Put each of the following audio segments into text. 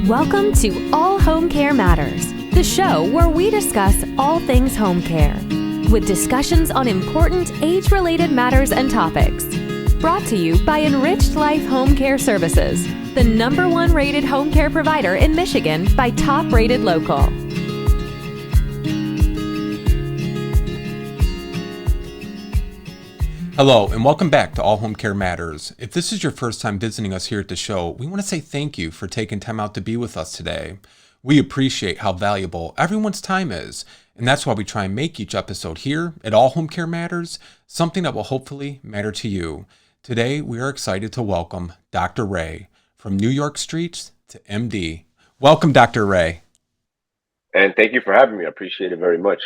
Welcome to All Home Care Matters, the show where we discuss all things home care, with discussions on important age-related matters and topics. Brought to you by Enriched Life Home Care Services, the #1 rated home care provider in Michigan by Top Rated Local. Hello, and welcome back to All Home Care Matters. If this is your first time visiting us here at the show, we want to say thank you for taking time out to be with us today. We appreciate how valuable everyone's time is, and that's why we try and make each episode here at All Home Care Matters something that will hopefully matter to you. Today, we are excited to welcome Dr. Ray from New York Streets to MD. Welcome, Dr. Ray. And thank you for having me. I appreciate it very much.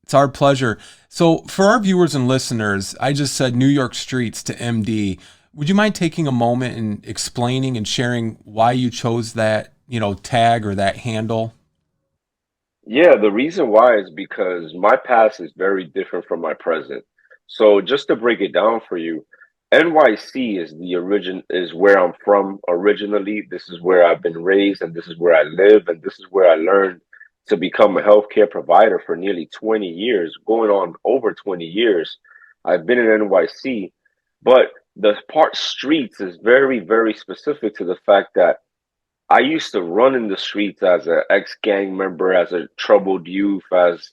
It's our pleasure. So for our viewers and listeners, I just said New York Streets to MD. Would you mind taking a moment and explaining and sharing why you chose that, tag or that handle? Yeah, the reason why is because my past is very different from my present. So just to break it down for you, NYC is where I'm from originally. This is where I've been raised, and this is where I live, and this is where I learned to become a healthcare provider for nearly 20 years, going on over 20 years. I've been in NYC, but the part streets is very, very specific to the fact that I used to run in the streets as an ex-gang member, as a troubled youth, as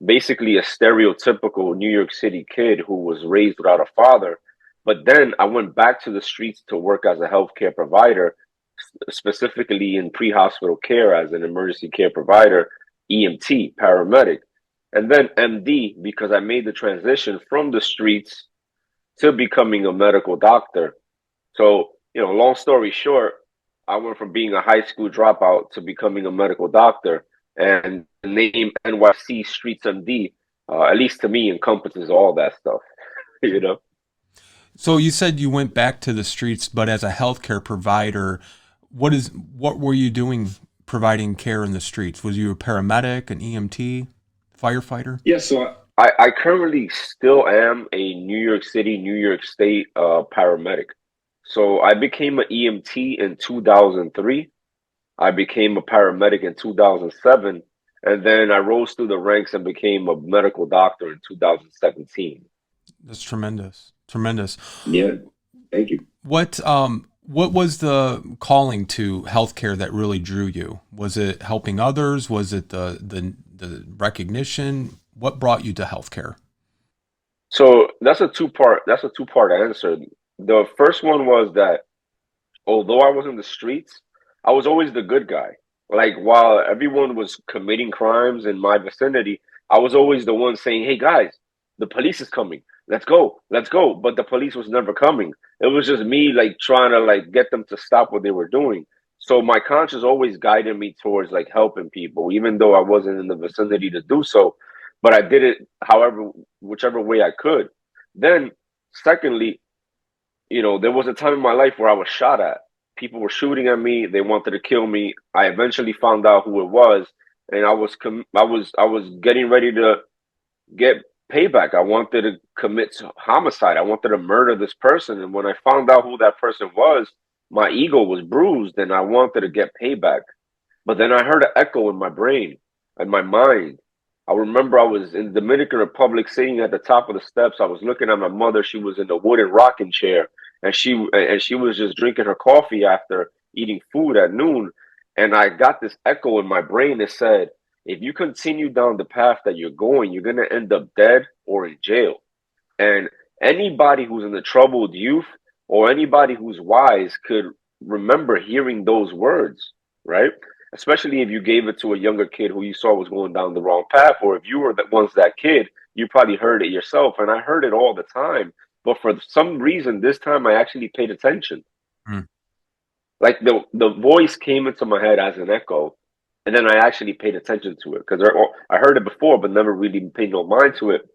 basically a stereotypical New York City kid who was raised without a father. But then I went back to the streets to work as a healthcare provider, specifically in pre-hospital care as an emergency care provider, EMT, paramedic, and then MD, because I made the transition from the streets to becoming a medical doctor. So, long story short, I went from being a high school dropout to becoming a medical doctor, and the name NYC Streets MD, at least to me, encompasses all that stuff, So you said you went back to the streets, but as a healthcare provider, what were you doing providing care in the streets? Was you a paramedic, an EMT, firefighter? Yeah, so I currently still am a New York City, New York State paramedic. So I became an EMT in 2003. I became a paramedic in 2007. And then I rose through the ranks and became a medical doctor in 2017. That's tremendous. Tremendous. Yeah, thank you. What was the calling to healthcare that really drew you? Was it helping others? Was it the recognition? What brought you to healthcare? So that's a two-part answer. The first one was that although I was in the streets, I was always the good guy. Like while everyone was committing crimes in my vicinity, I was always the one saying, "Hey guys, the police is coming. Let's go. But the police was never coming. It was just me trying to get them to stop what they were doing. So my conscience always guided me towards helping people, even though I wasn't in the vicinity to do so. But I did it whichever way I could. Then secondly, there was a time in my life where I was shot at. People were shooting at me. They wanted to kill me. I eventually found out who it was, and I was getting ready to get payback. I wanted to commit homicide. I wanted to murder this person. And when I found out who that person was, my ego was bruised and I wanted to get payback. But then I heard an echo in my brain and my mind. I remember I was in the Dominican Republic sitting at the top of the steps. I was looking at my mother. She was in a wooden rocking chair and she was just drinking her coffee after eating food at noon. And I got this echo in my brain that said, if you continue down the path that you're going, you're going to end up dead or in jail. And anybody who's in the troubled youth or anybody who's wise could remember hearing those words, right? Especially if you gave it to a younger kid who you saw was going down the wrong path, or if you were that kid, you probably heard it yourself. And I heard it all the time. But for some reason, this time I actually paid attention. The voice came into my head as an echo. And then I actually paid attention to it because I heard it before, but never really paid no mind to it.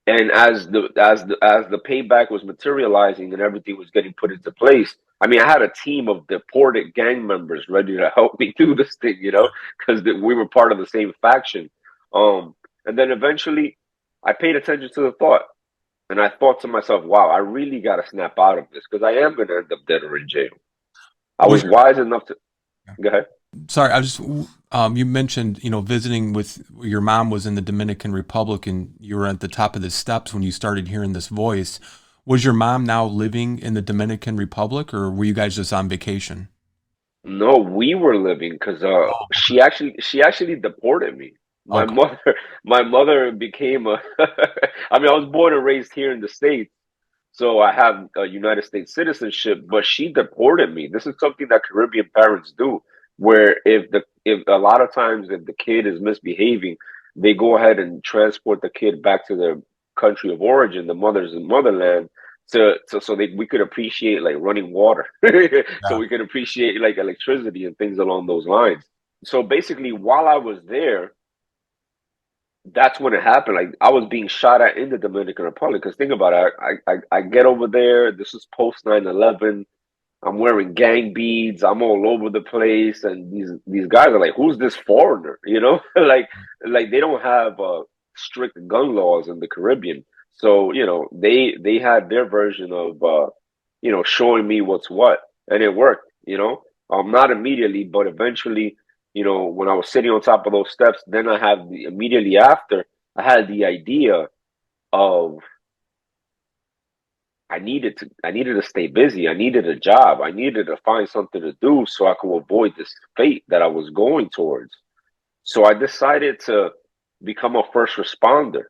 And as the payback was materializing and everything was getting put into place, I mean, I had a team of deported gang members ready to help me do this thing, because we were part of the same faction. And then eventually, I paid attention to the thought, and I thought to myself, "Wow, I really got to snap out of this because I am going to end up dead or in jail." I was wise enough to. Go ahead. Sorry, I just you mentioned, visiting with your mom was in the Dominican Republic and you were at the top of the steps when you started hearing this voice. Was your mom now living in the Dominican Republic or were you guys just on vacation? No, we were living because Oh, she actually deported me. My okay. mother my mother became a I mean I was born and raised here in the States, so I have a United States citizenship, but she deported me. This is something that Caribbean parents do, where if a lot of times if the kid is misbehaving, they go ahead and transport the kid back to their country of origin, the mother's motherland, so we could appreciate like running water, so Yeah. we could appreciate like electricity and things along those lines. So basically, while I was there, that's when it happened. Like I was being shot at in the Dominican Republic. Because think about it, I get over there. This is post 9/11. I'm wearing gang beads. I'm all over the place, and these guys are like, "Who's this foreigner?" Like they don't have strict gun laws in the Caribbean, so they had their version of showing me what's what, and it worked. Not immediately, but eventually, when I was sitting on top of those steps, then immediately after, I had the idea of I needed to stay busy. I needed a job. I needed to find something to do so I could avoid this fate that I was going towards. So I decided to become a first responder.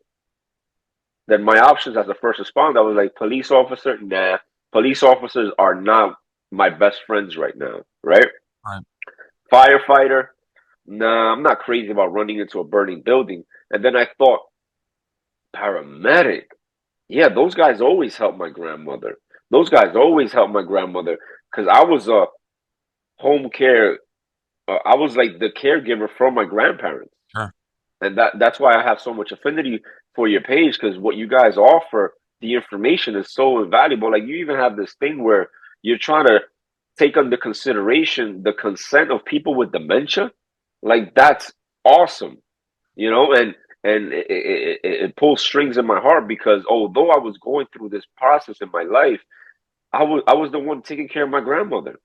Then my options as a first responder, I was like, police officer, nah. Police officers are not my best friends right now, right? Right. Firefighter, nah, I'm not crazy about running into a burning building. And then I thought, paramedic. Yeah, those guys always help my grandmother. Those guys always help my grandmother because I was a home care. I was like the caregiver from my grandparents, Sure. and that's why I have so much affinity for your page because what you guys offer, the information is so invaluable. Like you even have this thing where you're trying to take under consideration the consent of people with dementia. Like that's awesome, and it pulls strings in my heart because although I was going through this process in my life, I was the one taking care of my grandmother.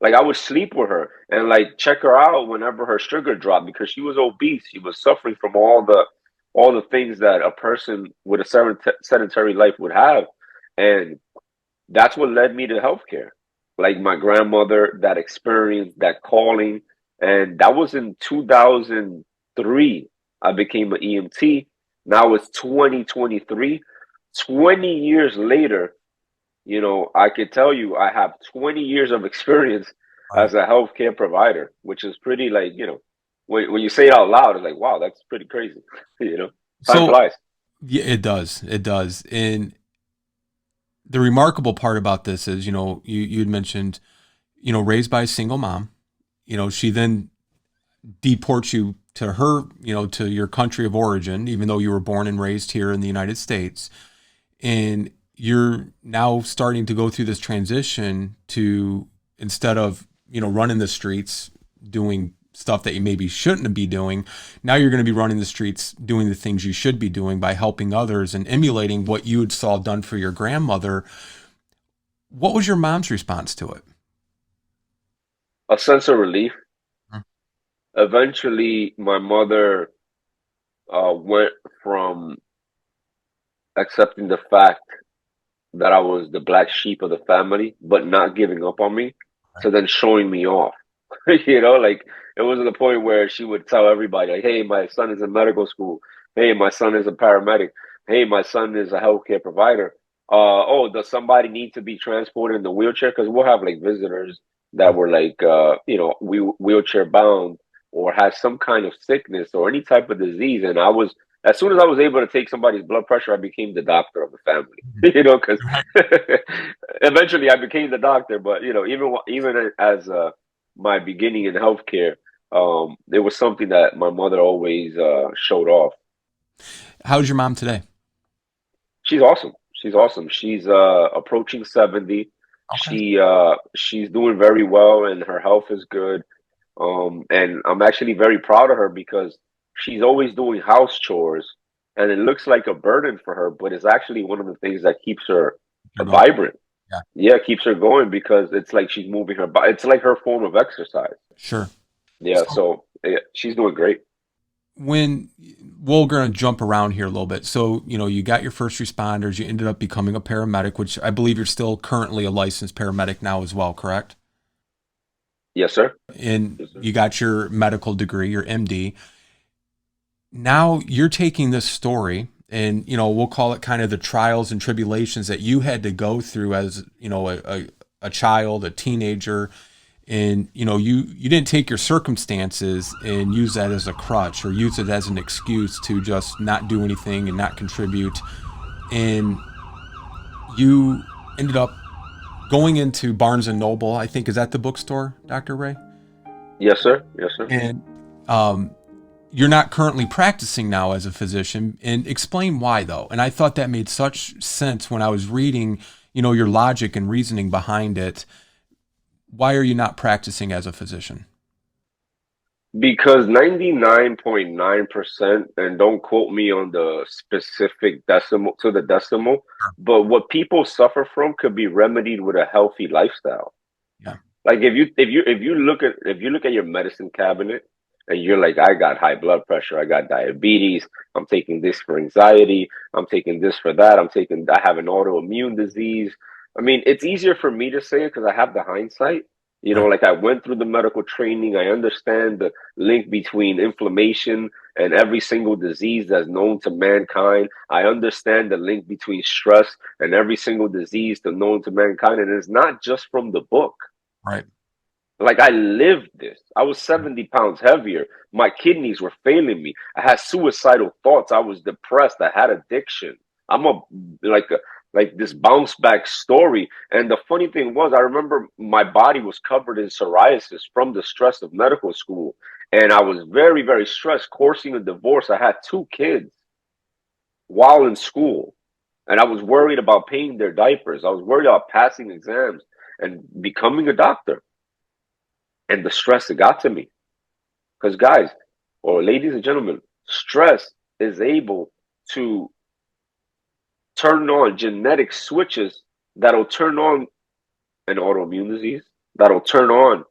Like I would sleep with her and like check her out whenever her sugar dropped because she was obese. She was suffering from all the things that a person with a sedentary life would have, and that's what led me to healthcare. Like my grandmother, that experience, that calling, and that was in 2003. I became an EMT. Now it's 2023. 20 years later, I could tell you I have 20 years of experience Right. as a healthcare provider, which is pretty like, when you say it out loud, it's like, wow, that's pretty crazy. Time So flies. yeah, it does. It does. And the remarkable part about this is, you'd mentioned, raised by a single mom. She then deports you to her, to your country of origin, even though you were born and raised here in the United States. And you're now starting to go through this transition to, instead of, running the streets, doing stuff that you maybe shouldn't be doing, now you're going to be running the streets, doing the things you should be doing by helping others and emulating what you had saw done for your grandmother. What was your mom's response to it? A sense of relief. Mm. Eventually, my mother went from accepting the fact that I was the black sheep of the family, but not giving up on me, to then showing me off. Like it was to the point where she would tell everybody, like, "Hey, my son is in medical school. Hey, my son is a paramedic. Hey, my son is a healthcare provider. Oh, does somebody need to be transported in the wheelchair? Because we'll have like visitors that were like, wheelchair bound or has some kind of sickness or any type of disease. And as soon as I was able to take somebody's blood pressure, I became the doctor of the family. Because eventually I became the doctor. But even as my beginning in healthcare, it was something that my mother always showed off. How's your mom today? She's awesome. She's awesome. She's approaching 70. Okay. She's doing very well and her health is good. And I'm actually very proud of her because she's always doing house chores and it looks like a burden for her, but it's actually one of the things that keeps her You're going. vibrant. Yeah, it keeps her going because it's like she's moving her body. It's like her form of exercise. Sure. Yeah, So so yeah, she's doing great. when we're going to jump around here a little bit. So, you got your first responders, you ended up becoming a paramedic, which I believe you're still currently a licensed paramedic now as well, correct? Yes, sir. And Yes, sir. you got your medical degree, your MD. Now you're taking this story and, we'll call it kind of the trials and tribulations that you had to go through as, a child, a teenager, and you didn't take your circumstances and use that as a crutch or use it as an excuse to just not do anything and not contribute, and you ended up going into Barnes and Noble, I think. Is that the bookstore, Dr. Ray? Yes, sir. Yes, sir. And you're not currently practicing now as a physician, and explain why, though. And I thought that made such sense when I was reading your logic and reasoning behind it. Why are you not practicing as a physician? Because 99.9%, and don't quote me on the specific decimal to the decimal, but what people suffer from could be remedied with a healthy lifestyle. Yeah. Like if you look at your medicine cabinet and you're like, I got high blood pressure, I got diabetes, I'm taking this for anxiety, I'm taking this for that, I have an autoimmune disease. I mean, it's easier for me to say it because I have the hindsight. Right. Like I went through the medical training, I understand the link between inflammation and every single disease that's known to mankind. I understand the link between stress and every single disease that's known to mankind. And it's not just from the book. Right. Like I lived this. I was 70 pounds heavier. My kidneys were failing me. I had suicidal thoughts. I was depressed. I had addiction. I'm a like a like this bounce back story. And the funny thing was, I remember my body was covered in psoriasis from the stress of medical school. And I was very, very stressed, coursing a divorce. I had 2 kids while in school. And I was worried about paying their diapers. I was worried about passing exams and becoming a doctor. And the stress, it got to me. Because, guys, or ladies and gentlemen, stress is able to turn on genetic switches that'll turn on an autoimmune disease, that'll turn on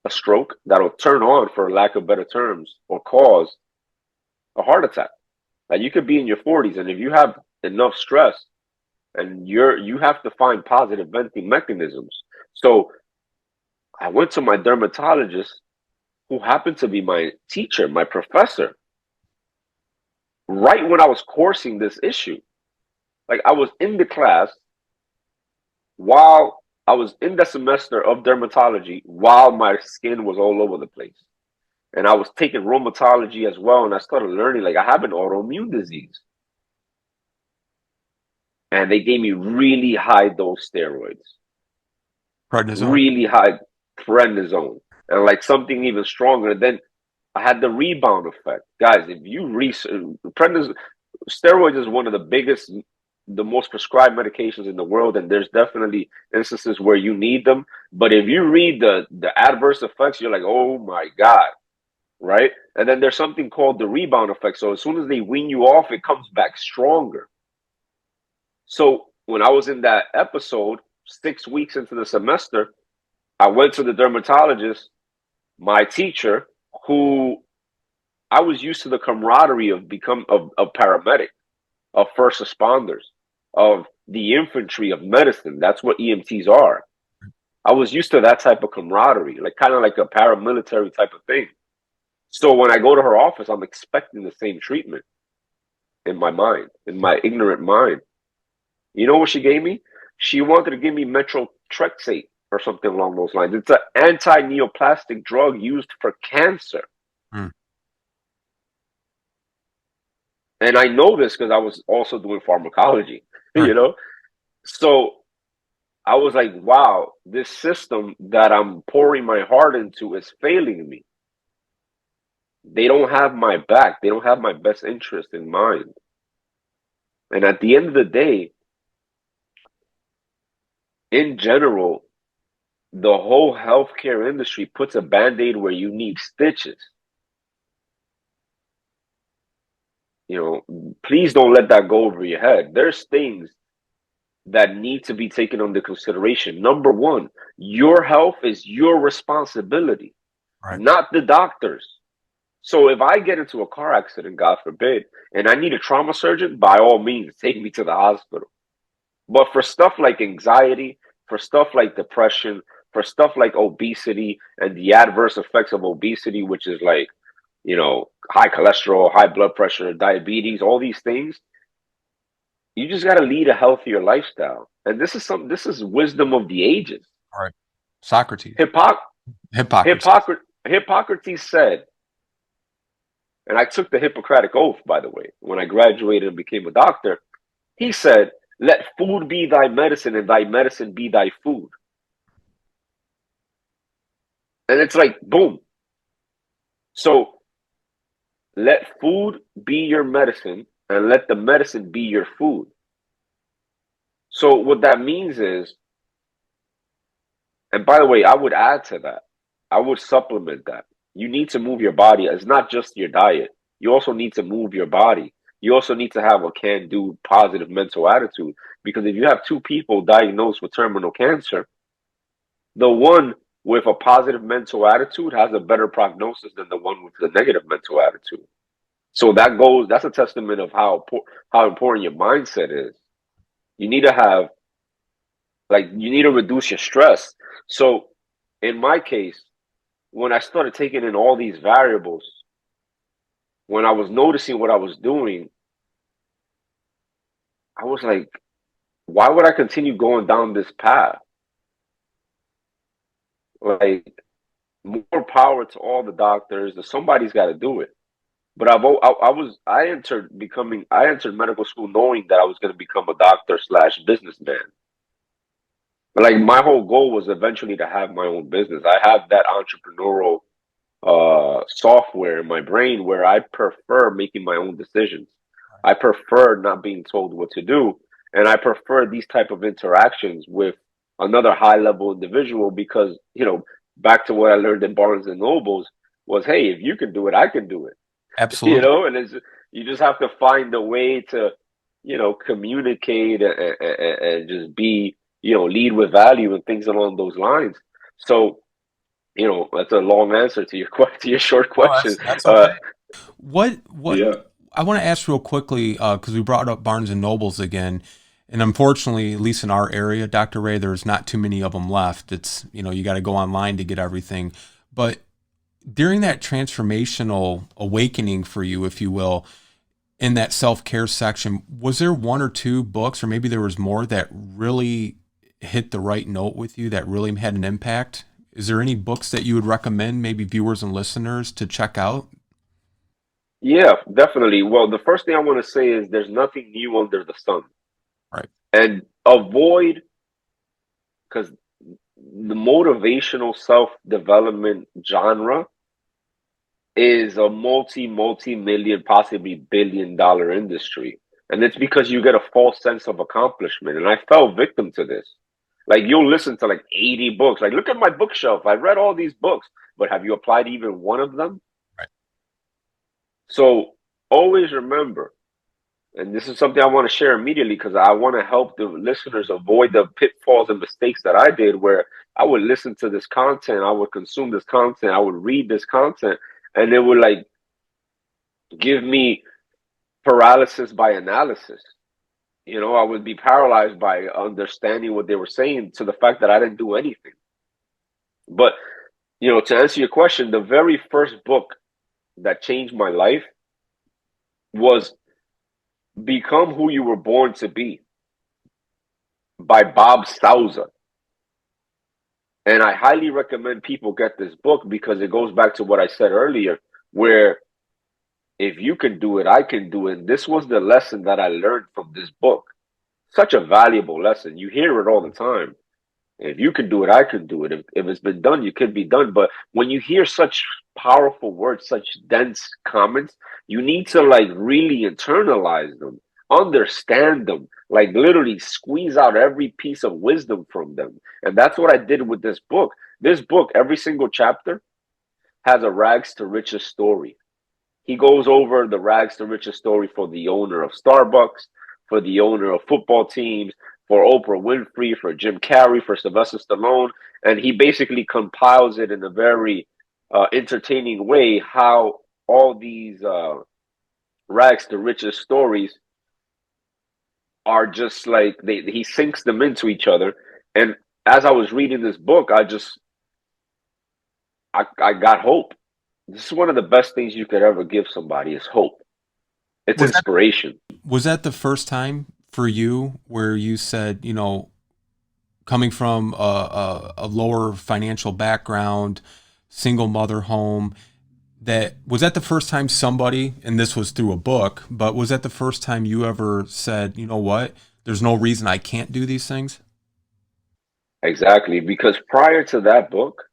a stroke, that'll turn on, for lack of better terms, or cause a heart attack. Like you could be in your 40s, and if you have enough stress, and you have to find positive venting mechanisms. So I went to my dermatologist, who happened to be my teacher, my professor, right when I was coursing this issue. Like I was in the class while I was in the semester of dermatology while my skin was all over the place. And I was taking rheumatology as well. And I started learning, like, I have an autoimmune disease. And they gave me really high dose steroids, Prednisone. really high prednisone, and like something even stronger. Then I had the rebound effect. Guys, if you research, prednisone, steroids is one of the biggest, the most prescribed medications in the world, and there's definitely instances where you need them. But if you read the adverse effects, you're like, oh my God, right? And then there's something called the rebound effect. So as soon as they wean you off, it comes back stronger. So when I was in that episode, 6 weeks into the semester, I went to the dermatologist, my teacher, who I was used to the camaraderie of paramedic, of first responders, of the infantry of medicine. That's what EMTs are. I was used to that type of camaraderie, like kind of like a paramilitary type of thing. So when I go to her office, I'm expecting the same treatment in my mind, in my ignorant mind. You know what she gave me? She wanted to give me methotrexate or something along those lines. It's an anti-neoplastic drug used for cancer. Hmm. And I know this because I was also doing pharmacology, Right. So I was like, wow, this system that I'm pouring my heart into is failing me. They don't have my back. They don't have my best interest in mind. And at the end of the day, in general, the whole healthcare industry puts a Band-Aid where you need stitches. Please don't let that go over your head. There's things that need to be taken under consideration. Number one, your health is your responsibility, Right. not the doctor's. So if I get into a car accident, God forbid, and I need a trauma surgeon, by all means, take me to the hospital. But for stuff like anxiety, for stuff like depression, for stuff like obesity and the adverse effects of obesity, which is like, high cholesterol, high blood pressure, diabetes, all these things, you just got to lead a healthier lifestyle. And this is wisdom of the ages. All right. Socrates. Hippocrates. Hippocrates said, and I took the Hippocratic Oath, by the way, when I graduated and became a doctor. He said, let food be thy medicine and thy medicine be thy food. And it's like, boom. So let food be your medicine and let the medicine be your food. So what that means is, and by the way, I would add to that, I would supplement that. You need to move your body. It's not just your diet. You also need to move your body. You also need to have a can-do positive mental attitude. Because if you have two people diagnosed with terminal cancer, the one with a positive mental attitude has a better prognosis than the one with the negative mental attitude. So that's a testament of how important your mindset is. You need to reduce your stress. So in my case, when I started taking in all these variables, when I was noticing what I was doing, I was like, why would I continue going down this path? Like, more power to all the doctors. Somebody's got to do it. But I entered medical school knowing that I was going to become a doctor / businessman. But like, my whole goal was eventually to have my own business. I have that entrepreneurial software in my brain where I prefer making my own decisions. I prefer not being told what to do, and I prefer these type of interactions with another high level individual because, back to what I learned in Barnes and Nobles was, hey, if you can do it, I can do it. Absolutely. And you just have to find a way to, communicate and just be, lead with value and things along those lines. So, that's a long answer to your short question. That's okay. What Yeah. I want to ask real quickly, because we brought up Barnes and Nobles again, and unfortunately, at least in our area, Dr. Ray, there's not too many of them left. It's, you got to go online to get everything. But during that transformational awakening for you, if you will, in that self-care section, was there one or two books, or maybe there was more, that really hit the right note with you, that really had an impact? Is there any books that you would recommend maybe viewers and listeners to check out? Yeah, definitely. Well, the first thing I want to say is there's nothing new under the sun. Right. And avoid, because the motivational self-development genre is a multi-million, possibly billion-dollar industry. And it's because you get a false sense of accomplishment. And I fell victim to this. Like, you'll listen to like 80 books. Like, look at my bookshelf. I read all these books, but have you applied even one of them? Right. So always remember, and this is something I want to share immediately because I want to help the listeners avoid the pitfalls and mistakes that I did, where I would listen to this content, I would consume this content, I would read this content, and it would like give me paralysis by analysis. I would be paralyzed by understanding what they were saying to the fact that I didn't do anything. But, to answer your question, the very first book that changed my life was Become Who You Were Born to Be by Bob Stauza. And I highly recommend people get this book because it goes back to what I said earlier, where if you can do it, I can do it. And this was the lesson that I learned from this book. Such a valuable lesson. You hear it all the time. If you can do it, I can do it. If it's been done, you can be done. But when you hear such powerful words, such dense comments, you need to like really internalize them, understand them, like literally squeeze out every piece of wisdom from them. And that's what I did with this book. This book, every single chapter has a rags to riches story. He goes over the rags to riches story for the owner of Starbucks, for the owner of football teams, for Oprah Winfrey, for Jim Carrey, for Sylvester Stallone, and he basically compiles it in a very entertaining way how all these rags to riches stories are just like he sinks them into each other. And as I was reading this book, I got hope. This is one of the best things you could ever give somebody is hope. It's inspiration. Was that the first time for you where you said, coming from a lower financial background, single mother home, was that the first time somebody, and this was through a book, but was that the first time you ever said, you know what, there's no reason I can't do these things? Exactly. Because prior to that book,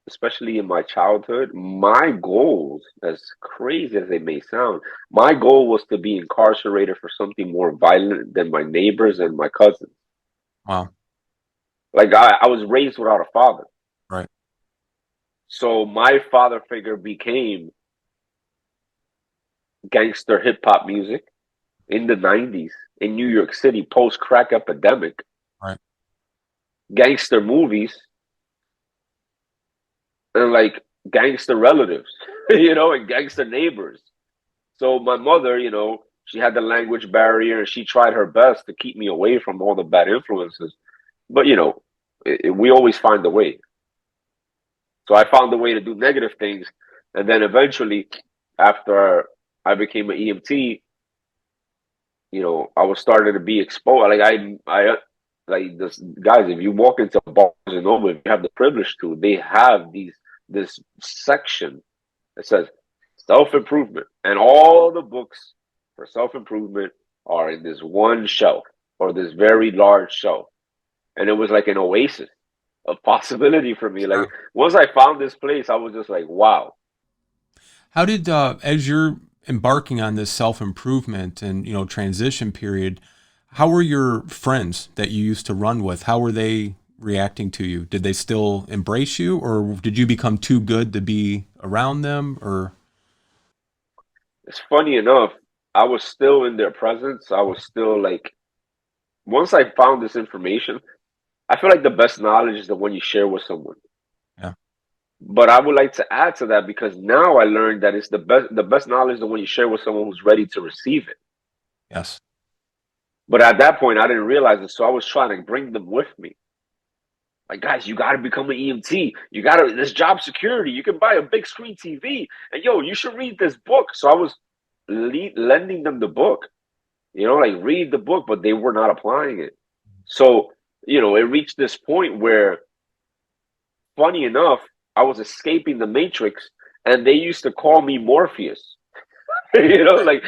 especially in my childhood, my goals, as crazy as they may sound, my goal was to be incarcerated for something more violent than my neighbors and my cousins. Wow. Like I was raised without a father. Right. So my father figure became gangster hip hop music in the 90s in New York City, post crack epidemic. Right. Gangster movies, and like gangster relatives, and gangster neighbors. So my mother, she had the language barrier and she tried her best to keep me away from all the bad influences. But, we always find a way. So I found a way to do negative things. And then eventually, after I became an EMT, I was starting to be exposed. Like this, guys, if you walk into bars and over, if you have the privilege to, they have this section that says self-improvement, and all the books for self-improvement are in this one shelf, or this very large shelf. And it was like an oasis of possibility for me. Like once I found this place, I was just like, wow. How did as you're embarking on this self-improvement and transition period, how were your friends that you used to run with? How were they reacting to you? Did they still embrace you, or did you become too good to be around them? Or it's funny enough, I was still in their presence. I was still like, once I found this information, I feel like the best knowledge is the one you share with someone. Yeah. But I would like to add to that, because now I learned that it's the best knowledge is the one you share with someone who's ready to receive it. Yes. But at that point, I didn't realize it, so I was trying to bring them with me. Like, guys, you got to become an EMT. You got to, this job security. You can buy a big screen TV. And, you should read this book. So I was lending them the book, like read the book, but they were not applying it. So, it reached this point where, funny enough, I was escaping the Matrix, and they used to call me Morpheus. Like,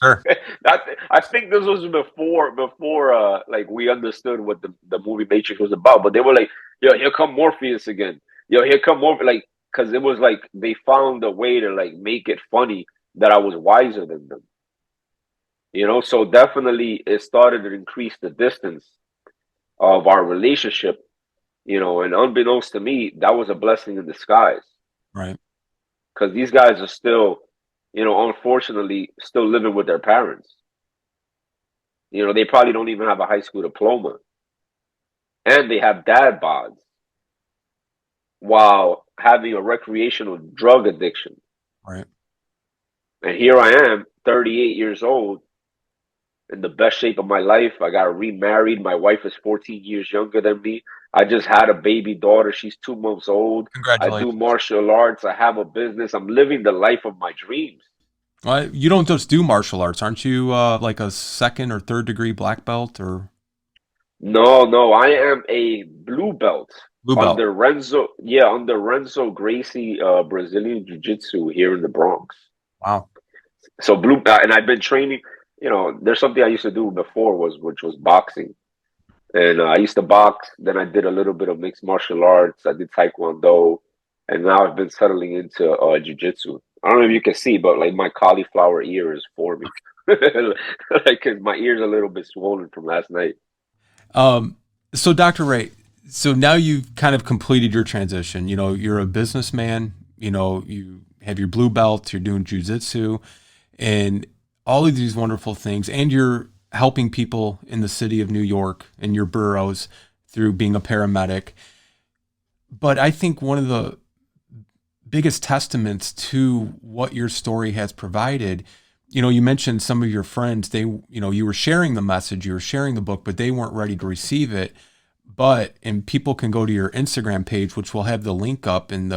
sure. I think this was before like we understood what the movie Matrix was about. But they were like, "Yo, here come Morpheus again. Yo, here come Morpheus." Like, because it was like they found a way to like make it funny that I was wiser than them. So definitely it started to increase the distance of our relationship. And unbeknownst to me, that was a blessing in disguise. Right. Because these guys are still, unfortunately, still living with their parents. They probably don't even have a high school diploma. And they have dad bods while having a recreational drug addiction. Right. And here I am, 38 years old, in the best shape of my life. I got remarried. My wife is 14 years younger than me. I just had a baby daughter. She's 2 months old. Congratulations. I do martial arts. I have a business. I'm living the life of my dreams. Well, you don't just do martial arts. Aren't you like a 2nd or 3rd degree black belt? Or No. I am a blue belt. Blue belt. Under Renzo Gracie, Brazilian Jiu-Jitsu here in the Bronx. Wow. So and I've been training. There's something I used to do before which was boxing. And I used to box, then I did a little bit of mixed martial arts. I did Taekwondo, and now I've been settling into Jiu-Jitsu. I don't know if you can see, but like my cauliflower ear is forming. Like, 'cause my ear's a little bit swollen from last night. So Dr. Ray, so now you've kind of completed your transition. You're a businessman, you have your blue belt, you're doing jiu-jitsu, and all of these wonderful things, and you're helping people in the city of New York and your boroughs through being a paramedic. But I think one of the biggest testaments to what your story has provided, you mentioned some of your friends, you were sharing the message, you were sharing the book, but they weren't ready to receive it. And people can go to your Instagram page, which will have the link up in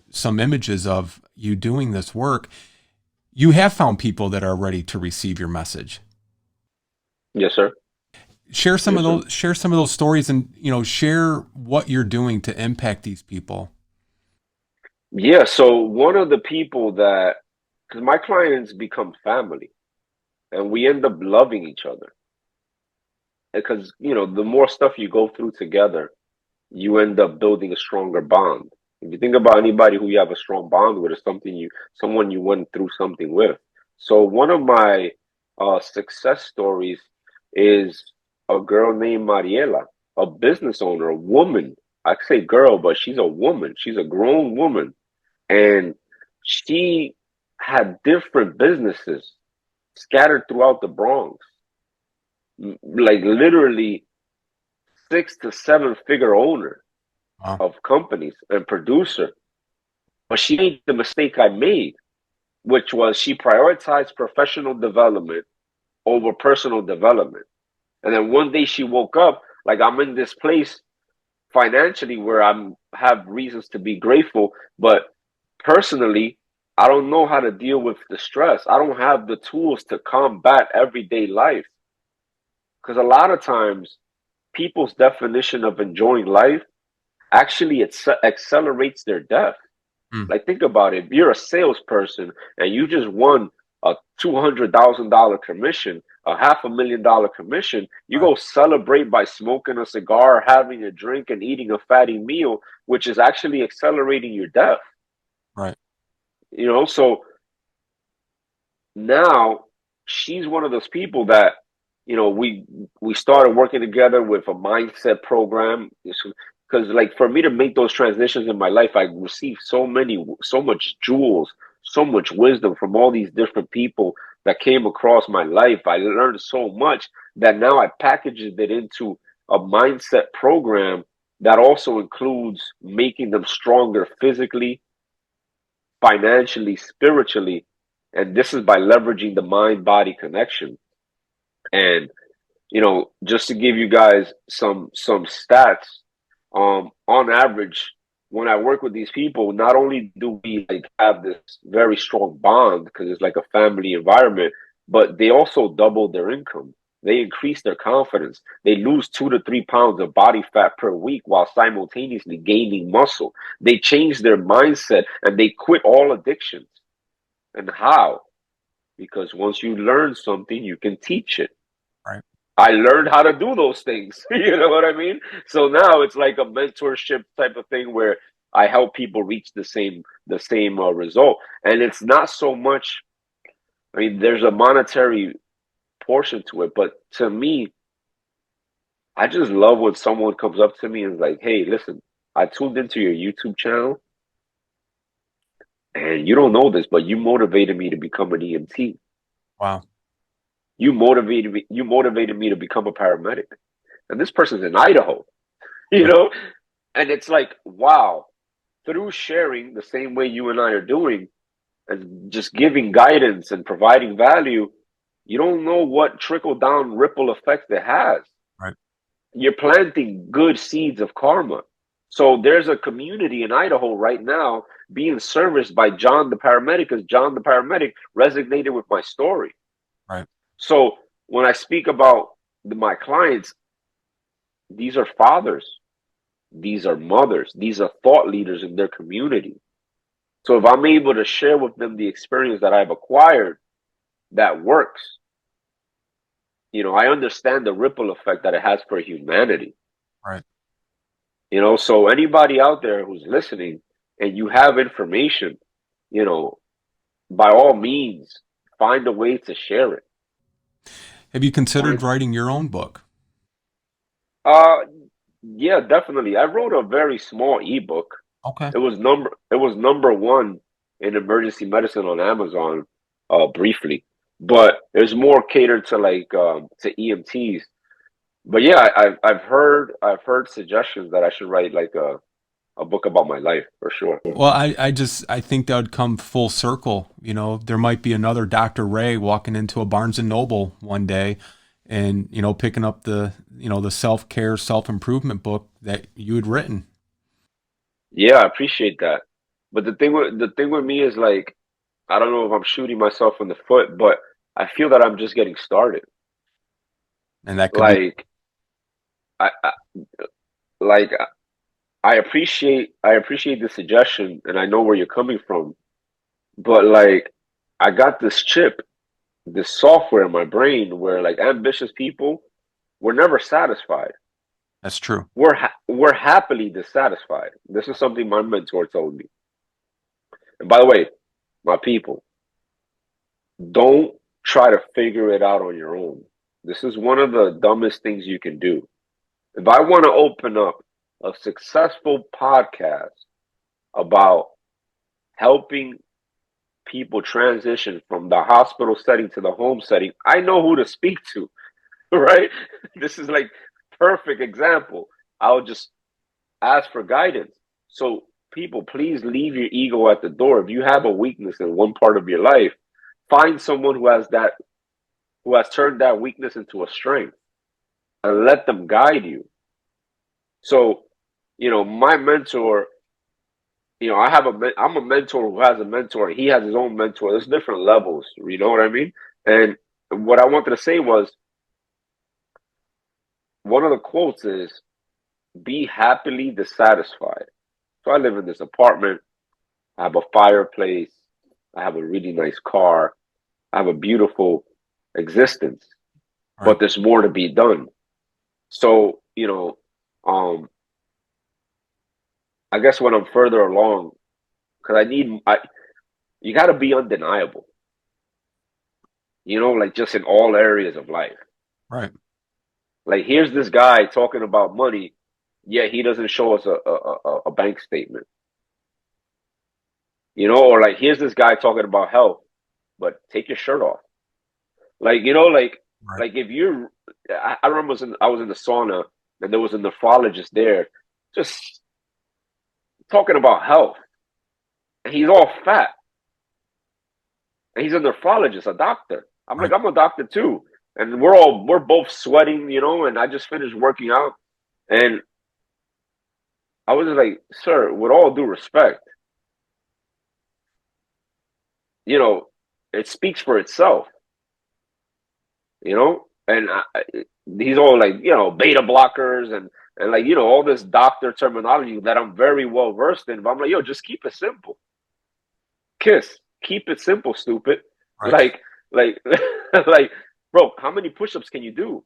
some images of you doing this work. You have found people that are ready to receive your message. Yes, sir. Share some of those stories, and share what you're doing to impact these people. Yeah, so one of the people because my clients become family, and we end up loving each other. Because, the more stuff you go through together, you end up building a stronger bond. If you think about anybody who you have a strong bond with, it's someone you went through something with. So one of my success stories is a girl named Mariela, a business owner, a woman. I say girl, but she's a woman. She's a grown woman. And she had different businesses scattered throughout the Bronx, like literally 6 to 7 figure owner of companies and producer. But she made the mistake I made, which was she prioritized professional development over personal development. And then one day she woke up, like, I'm in this place financially where have reasons to be grateful, but personally, I don't know how to deal with the stress. I don't have the tools to combat everyday life. Because a lot of times, people's definition of enjoying life actually accelerates their death. Like, think about it. If you're a salesperson and you just won a $200,000 commission, a $500,000 commission, you go celebrate by smoking a cigar, having a drink, and eating a fatty meal, which is actually accelerating your death. Right. So now she's one of those people that, we started working together with a mindset program. Because, like, for me to make those transitions in my life, I received so much jewels, so much wisdom from all these different people that came across my life. I learned so much that now I packaged it into a mindset program that also includes making them stronger physically, financially, spiritually. And this is by leveraging the mind-body connection. And, just to give you guys some stats, on average, when I work with these people, not only do we have this very strong bond because it's like a family environment, but they also double their income. They increase their confidence. They lose 2 to 3 pounds of body fat per week while simultaneously gaining muscle. They change their mindset and they quit all addictions. And how? Because once you learn something, you can teach it. Right. I learned how to do those things. You know what I mean? So now it's like a mentorship type of thing where I help people reach the same result. And it's not so much, there's a monetary portion to it, but to me, I just love when someone comes up to me and is like, hey, listen, I tuned into your YouTube channel and you don't know this, but you motivated me to become an EMT. Wow. You motivated me to become a paramedic. And this person's in Idaho, and it's like, wow, through sharing the same way you and I are doing and just giving guidance and providing value, you don't know what trickle down ripple effect it has. Right. You're planting good seeds of karma. So there's a community in Idaho right now being serviced by John the paramedic, because John the paramedic resonated with my story. Right. So when I speak about my clients, these are fathers, these are mothers, these are thought leaders in their community. So if I'm able to share with them the experience that I've acquired that works, I understand the ripple effect that it has for humanity. Right. So anybody out there who's listening and you have information, by all means, find a way to share it. Have you considered writing your own book? Yeah, definitely. I wrote a very small ebook. Okay. It was number one in emergency medicine on Amazon, briefly. but it's more catered to like to EMTs. But yeah, I've heard suggestions that I should write like a book about my life for sure. Well, I think that would come full circle. There might be another Dr. Ray walking into a Barnes and Noble one day and, picking up the self-care, self-improvement book that you had written. Yeah, I appreciate that. But the thing with me is like I don't know if I'm shooting myself in the foot, but I feel that I'm just getting started. And that could be Like I like I appreciate the suggestion and I know where you're coming from, but like I got this chip, this software in my brain where like ambitious people we're never satisfied. that's true. We're happily dissatisfied. This is something my mentor told me. And by the way, my people, don't try to figure it out on your own. This is one of the dumbest things you can do. If I want to open up a successful podcast about helping people transition from the hospital setting to the home setting, I know who to speak to, right? This is like perfect example. I'll just ask for guidance. So people, please leave your ego at the door. If you have a weakness in one part of your life, find someone who has turned that weakness into a strength and let them guide you. So, my mentor, I'm a mentor who has a mentor. He has his own mentor. There's different levels. You know what I mean? And what I wanted to say was one of the quotes is be happily dissatisfied. So I live in this apartment. I have a fireplace. I have a really nice car. I have a beautiful existence, All but right. there's more to be done. So, I guess when I'm further along, because you got to be undeniable, like just in all areas of life. Right. Like, here's this guy talking about money, yet he doesn't show us a bank statement, or like, here's this guy talking about health, but take your shirt off. Like, Right. like if you're, I remember I was in the sauna and there was a nephrologist there just talking about health. And he's all fat. And he's a nephrologist, a doctor. I'm like, Right. I'm a doctor too. And we're both sweating, and I just finished working out. And I was like, sir, with all due respect, you know, it speaks for itself, And he's all like, beta blockers and like, all this doctor terminology that I'm very well versed in. But I'm like, yo, just keep it simple. Kiss, keep it simple, stupid. Right. Like, like, bro, how many push-ups can you do?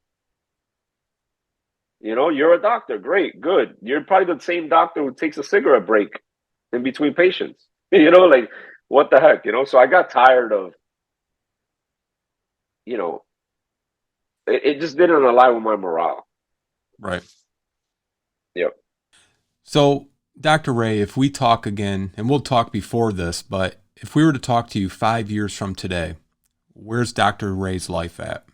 You're a doctor. Great, good. You're probably the same doctor who takes a cigarette break in between patients. Like, what the heck, So I got tired of, you know, it just didn't align with my morale. Right. Yep. So, Dr. Ray, if we talk again, and we'll talk before this, but if we were to talk to you 5 years from today, where's Dr. Ray's life at?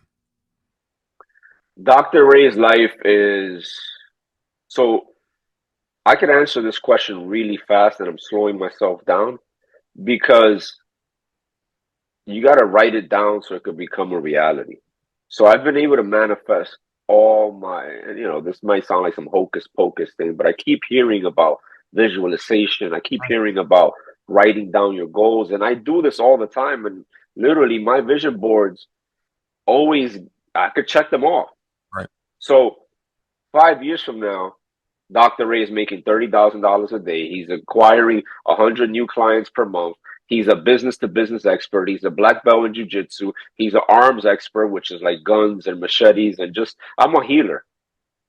Dr. Ray's life is so I can answer this question really fast and I'm slowing myself down because you got to write it down so it could become a reality. So I've been able to manifest all my, and this might sound like some hocus pocus thing, but I keep hearing about visualization. I keep hearing about writing down your goals. And I do this all the time. And literally, my vision boards always, I could check them off. Right. So 5 years from now, Dr. Ray is making $30,000 a day. He's acquiring 100 new clients per month. He's a business to business expert. He's a black belt in jiu-jitsu. He's an arms expert, which is like guns and machetes and I'm a healer,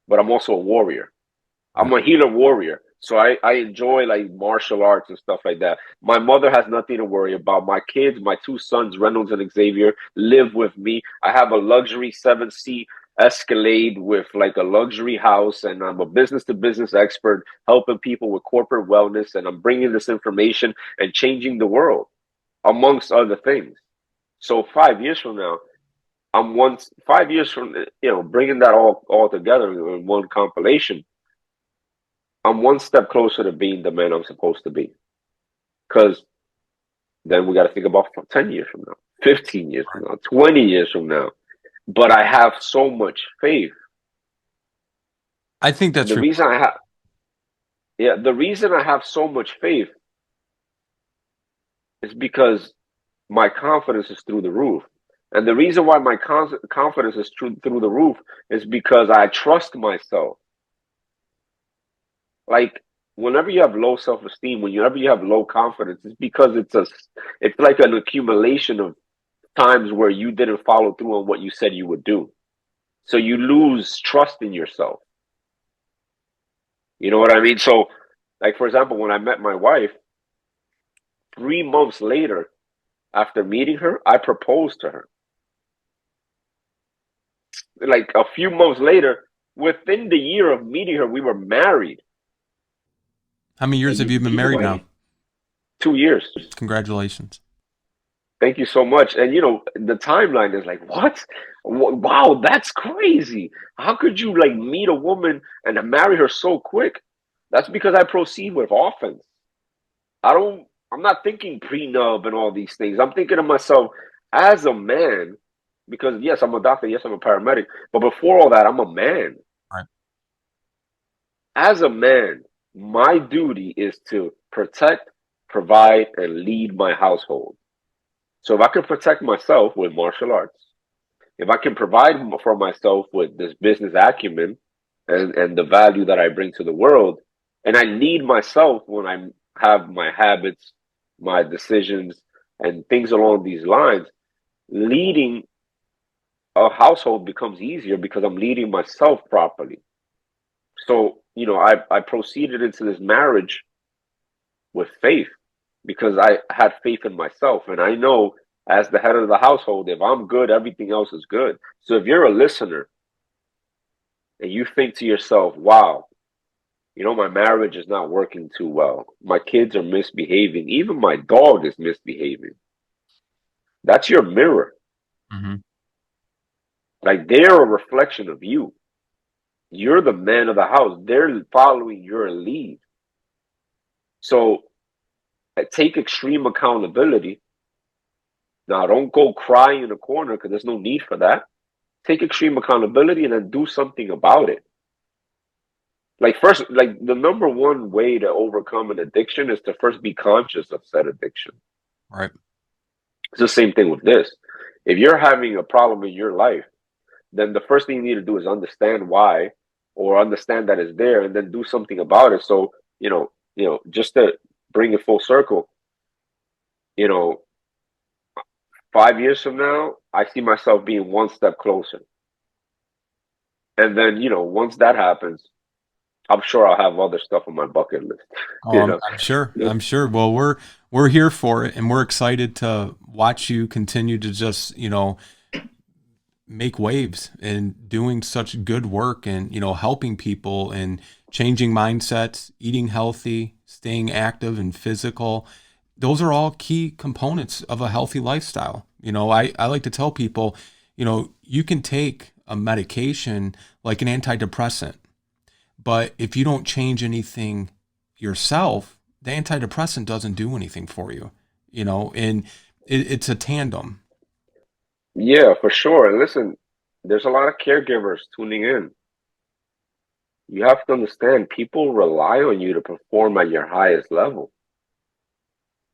but I'm also a warrior. I'm a healer warrior. So I enjoy like martial arts and stuff like that. My mother has nothing to worry about. My kids, my two sons, Reynolds and Xavier, live with me. I have a luxury 7-seat Escalade with like a luxury house, and I'm a business to business expert helping people with corporate wellness, and I'm bringing this information and changing the world amongst other things. So 5 years from now, 5 years from, bringing that all together in one compilation, I'm one step closer to being the man I'm supposed to be. Because then we got to think about 10 years from now, 15 years from now, 20 years from now. But I have so much faith. I think that's the reason I have, the reason I have so much faith is because my confidence is through the roof. And the reason why my confidence is through the roof is because I trust myself. Like, whenever you have low self-esteem, whenever you have low confidence, it's because it's like an accumulation of times where you didn't follow through on what you said you would do. So you lose trust in yourself. You know what I mean? So, like, for example, when I met my wife, 3 months later, after meeting her, I proposed to her. Like, a few months later, within the year of meeting her, we were married. How many years have you been married now? 2 years. Congratulations. Thank you so much. And, the timeline is like, what? Wow, that's crazy. How could you, like, meet a woman and marry her so quick? That's because I proceed with offense. I'm not thinking prenup and all these things. I'm thinking of myself as a man, because yes, I'm a doctor, yes, I'm a paramedic, but before all that, I'm a man. Right. As a man, my duty is to protect, provide, and lead my household. So if I can protect myself with martial arts, if I can provide for myself with this business acumen and the value that I bring to the world, and I lead myself when I have my habits, my decisions, and things along these lines, leading a household becomes easier because I'm leading myself properly. So, I proceeded into this marriage with faith because I had faith in myself. And I know, as the head of the household, if I'm good, everything else is good. So if you're a listener and you think to yourself, wow, my marriage is not working too well, my kids are misbehaving, even my dog is misbehaving, that's your mirror. Mm-hmm. Like, they're a reflection of you. You're the man of the house. They're following your lead. So take extreme accountability. Now, don't go cry in a corner, because there's no need for that. Take extreme accountability and then do something about it. Like, first, like, the number one way to overcome an addiction is to first be conscious of said addiction. Right. It's the same thing with this. If you're having a problem in your life, then the first thing you need to do is understand why, or understand that it's there, and then do something about it. So, just to bring it full circle, 5 years from now, I see myself being one step closer. And then, once that happens, I'm sure I'll have other stuff on my bucket list. I'm sure. I'm sure. Well, we're here for it, and we're excited to watch you continue to just, make waves and doing such good work, and, helping people and changing mindsets, eating healthy, staying active and physical. Those are all key components of a healthy lifestyle. I like to tell people, you can take a medication like an antidepressant, but if you don't change anything yourself, the antidepressant doesn't do anything for you, and it's a tandem. Yeah, for sure. And listen, there's a lot of caregivers tuning in. You have to understand, people rely on you to perform at your highest level.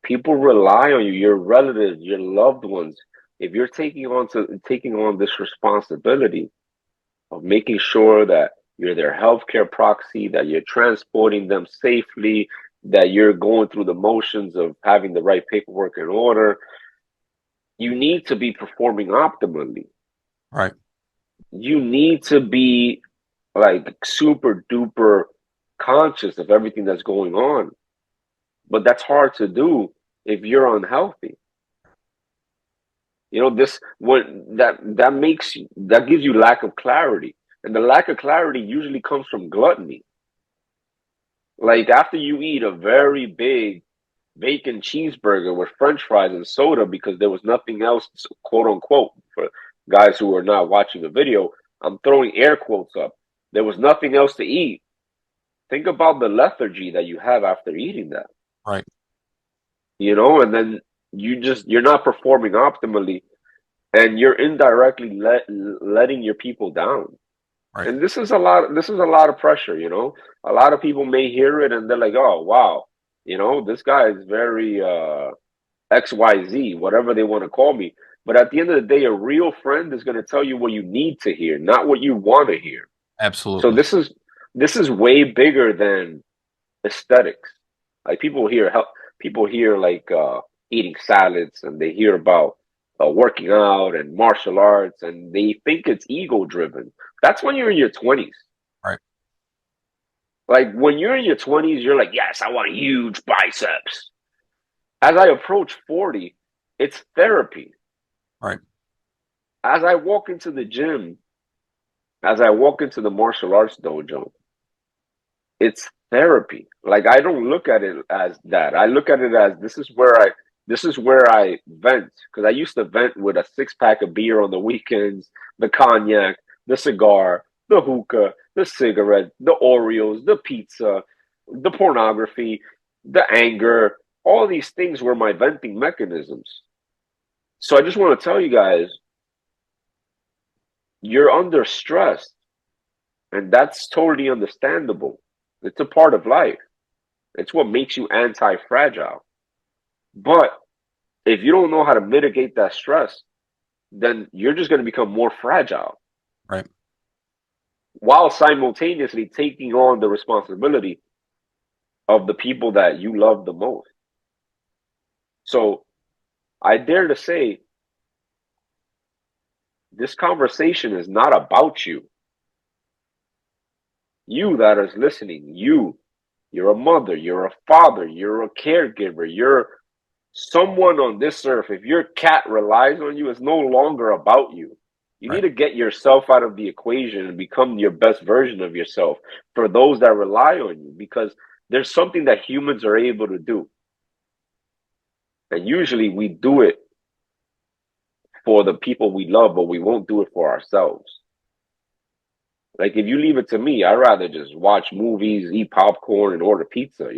People rely on you, your relatives, your loved ones. If you're taking on this responsibility of making sure that you're their healthcare proxy, that you're transporting them safely, that you're going through the motions of having the right paperwork in order, you need to be performing optimally. Right. You need to be, like, super duper conscious of everything that's going on. But that's hard to do if you're unhealthy. That gives you lack of clarity. And the lack of clarity usually comes from gluttony. Like, after you eat a very big bacon cheeseburger with French fries and soda because there was nothing else, quote unquote, for guys who are not watching the video. I'm throwing air quotes up. There was nothing else to eat. Think about the lethargy that you have after eating that. Right. And then you're not performing optimally, and you're indirectly letting your people down. Right. And this is a lot of pressure. A lot of people may hear it and they're like, oh wow, this guy is very XYZ, whatever they want to call me. But at the end of the day, a real friend is going to tell you what you need to hear, not what you want to hear. So Absolutely. this is way bigger than aesthetics. Like people hear like eating salads, and they hear about working out and martial arts, and they think it's ego driven. That's when you're in your 20s. Right. Like when you're in your 20s, you're like, yes, I want huge biceps. As I approach 40, it's therapy. Right. As I walk into the gym, as I walk into the martial arts dojo, it's therapy. Like I don't look at it as that. I look at it as this is where I vent, because I used to vent with a 6-pack of beer on the weekends, the cognac, the cigar, the hookah, the cigarette, the Oreos, the pizza, the pornography, the anger. All these things were my venting mechanisms. So I just want to tell you guys, you're under stress, and that's totally understandable. It's a part of life. It's what makes you anti-fragile. But if you don't know how to mitigate that stress, then you're just going to become more fragile. Right. While simultaneously taking on the responsibility of the people that you love the most. So I dare to say, this conversation is not about you. You that is listening, you're a mother, you're a father, you're a caregiver, you're someone on this earth. If your cat relies on you, it's no longer about you. You Right. need to get yourself out of the equation and become your best version of yourself for those that rely on you, because there's something that humans are able to do. And usually we do it for the people we love, but we won't do it for ourselves. Like if you leave it to me, I'd rather just watch movies, eat popcorn, and order pizza,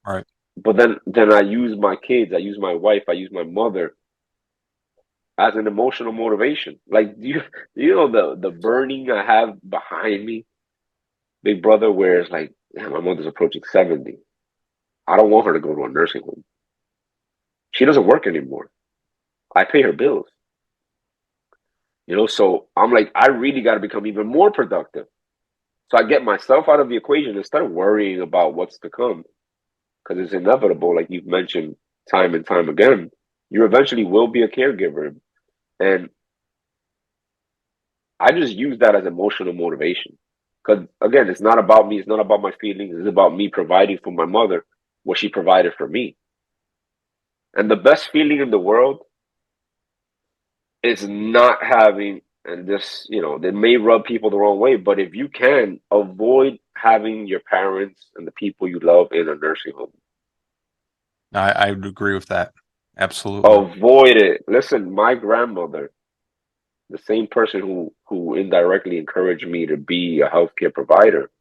Right. But then I use my kids, I use my wife, I use my mother as an emotional motivation. Like do you know the burning I have behind me, big brother, where it's like, damn, my mother's approaching 70. I don't want her to go to a nursing home. She doesn't work anymore. I pay her bills. So I'm like, I really got to become even more productive. So I get myself out of the equation instead of worrying about what's to come, because it's inevitable, like you've mentioned time and time again. You eventually will be a caregiver. And I just use that as emotional motivation. Because again, it's not about me, it's not about my feelings, it's about me providing for my mother what she provided for me. And the best feeling in the world is not having, and this, they may rub people the wrong way, but if you can, avoid having your parents and the people you love in a nursing home. I would agree with that. Absolutely. Avoid it. Listen, my grandmother, the same person who indirectly encouraged me to be a healthcare provider,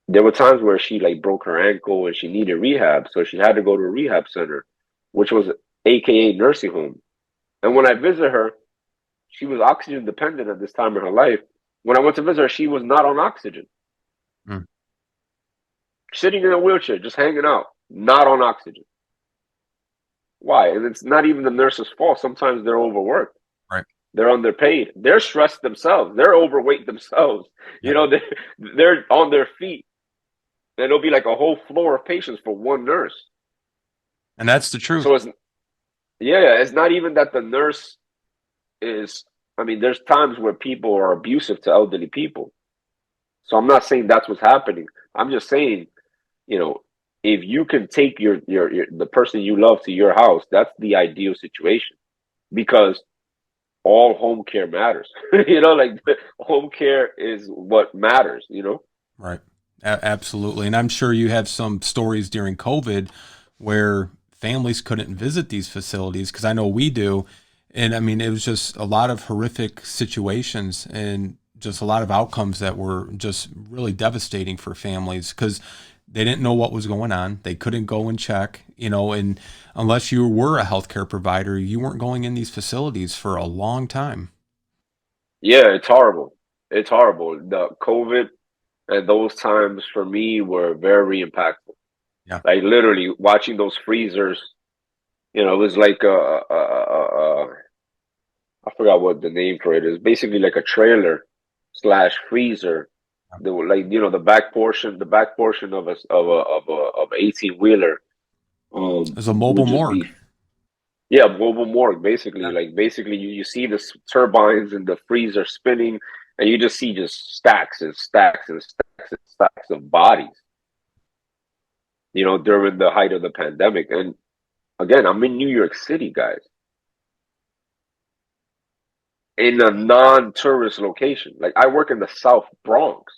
there were times where she like broke her ankle and she needed rehab, so she had to go to a rehab center, which was AKA nursing home. And when I visit her, she was oxygen dependent at this time in her life. When I went to visit her, she was not on oxygen. Mm. Sitting in a wheelchair, just hanging out, not on oxygen. Why? And it's not even the nurse's fault. Sometimes they're overworked. Right. They're underpaid. They're stressed themselves. They're overweight themselves. Yeah. They're on their feet. And it'll be like a whole floor of patients for one nurse. And that's the truth. So it's not even that the nurse is, there's times where people are abusive to elderly people. So I'm not saying that's what's happening. I'm just saying, if you can take your the person you love to your house, that's the ideal situation, because all home care matters. Like home care is what matters. Right. Absolutely. And I'm sure you have some stories during COVID where families couldn't visit these facilities, because I know we do. And I mean, it was just a lot of horrific situations and just a lot of outcomes that were just really devastating for families because they didn't know what was going on. They couldn't go and check, and unless you were a healthcare provider, you weren't going in these facilities for a long time. Yeah, it's horrible. It's horrible. The COVID and those times for me were very impactful. Yeah. Like literally watching those freezers, it was like I forgot what the name for it is. Basically like a trailer slash freezer. The like the back portion of a 18-wheeler As a would mobile just be, morgue. yeah, mobile morgue basically. Yeah. Like basically you see the turbines in the freezer spinning, and you just see just stacks and stacks and stacks and stacks of bodies. During the height of the pandemic. And again, I'm in New York City, guys, in a non-tourist location. Like I work in the South Bronx.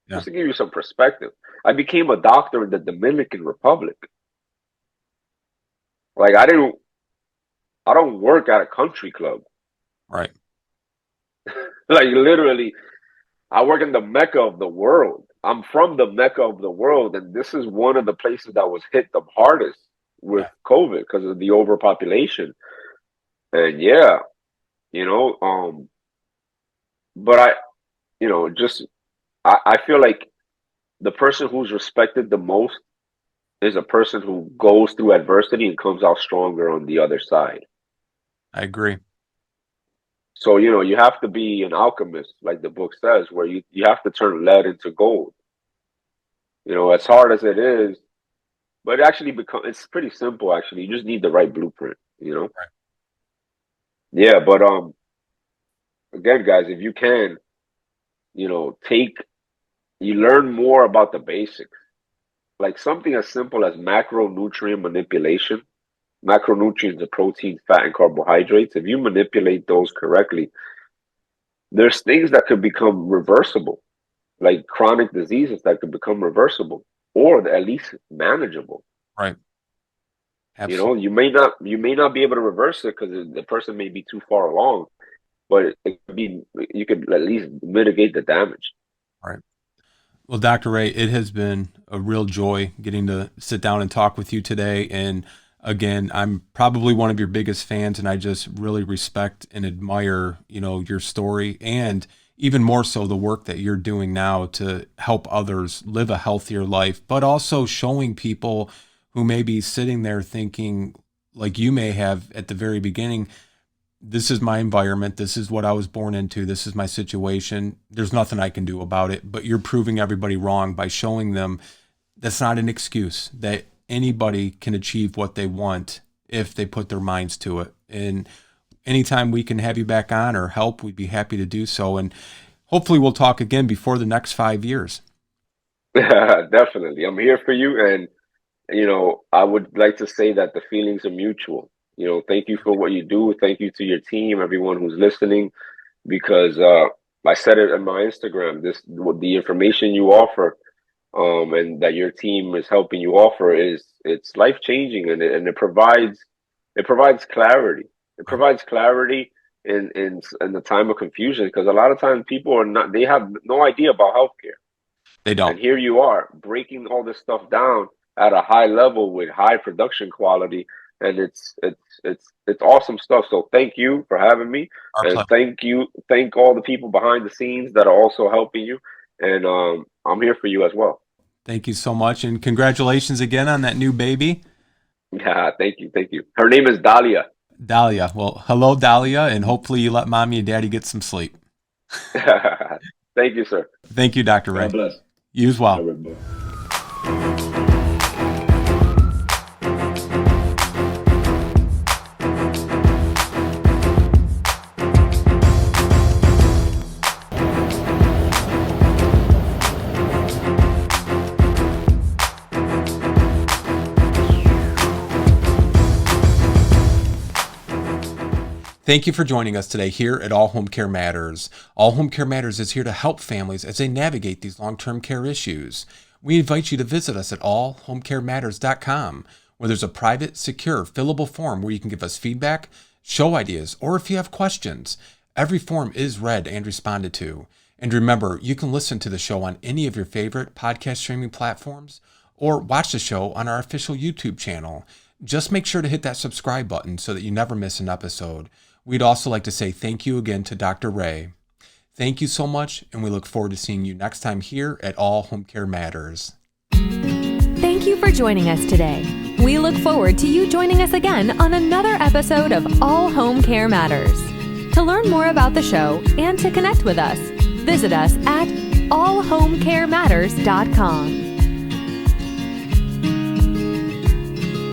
Yeah. Just to give you some perspective, I became a doctor in the Dominican Republic. Like I don't work at a country club. Right. Like literally, I work in the Mecca of the world. I'm from the Mecca of the world, and this is one of the places that was hit the hardest with COVID because of the overpopulation. And yeah, but I feel like the person who's respected the most is a person who goes through adversity and comes out stronger on the other side. I agree. So, you have to be an alchemist, like the book says, where you have to turn lead into gold. As hard as it is, but it's pretty simple, actually. You just need the right blueprint, Right. Yeah, but again, guys, if you can, you learn more about the basics. Like something as simple as macronutrient manipulation. Macronutrients are protein, fat, and carbohydrates. If you manipulate those correctly, there's things that could become reversible, like chronic diseases that could become reversible or at least manageable. Right. Absolutely. You may not be able to reverse it because the person may be too far along, but you could at least mitigate the damage. Right. Well, Dr. Ray, it has been a real joy getting to sit down and talk with you today. And again, I'm probably one of your biggest fans, and I just really respect and admire, your story, and even more so the work that you're doing now to help others live a healthier life, but also showing people who may be sitting there thinking, like you may have at the very beginning, this is my environment. This is what I was born into. This is my situation. There's nothing I can do about it. But you're proving everybody wrong by showing them that's not an excuse, that anybody can achieve what they want if they put their minds to it. And anytime we can have you back on or help, we'd be happy to do so. And hopefully we'll talk again before the next 5 years. Definitely. I'm here for you. And, I would like to say that the feelings are mutual. Thank you for what you do. Thank you to your team, everyone who's listening, because I said it on my Instagram, the information you offer and that your team is helping you offer it's life-changing, and it provides clarity. It provides clarity in the time of confusion, because a lot of times they have no idea about healthcare. They don't. And here you are breaking all this stuff down at a high level with high production quality, and it's awesome stuff. So thank you for having me. Our And pleasure. thank all the people behind the scenes that are also helping you. And I'm here for you as well. Thank you so much. And congratulations again on that new baby. Yeah, thank you. Her name is Dahlia. Dahlia. Well, hello, Dahlia, and hopefully you let mommy and daddy get some sleep. Thank you, sir. Thank you, Dr. Ray. God bless. You as well. Thank you for joining us today here at All Home Care Matters. All Home Care Matters is here to help families as they navigate these long-term care issues. we invite you to visit us at allhomecarematters.com, where there's a private, secure, fillable form where you can give us feedback, show ideas, or if you have questions. Every form is read and responded to. And remember, you can listen to the show on any of your favorite podcast streaming platforms or watch the show on our official YouTube channel. Just make sure to hit that subscribe button so that you never miss an episode. We'd also like to say thank you again to Dr. Ray. Thank you so much, and we look forward to seeing you next time here at All Home Care Matters. Thank you for joining us today. We look forward to you joining us again on another episode of All Home Care Matters. To learn more about the show and to connect with us, visit us at allhomecarematters.com.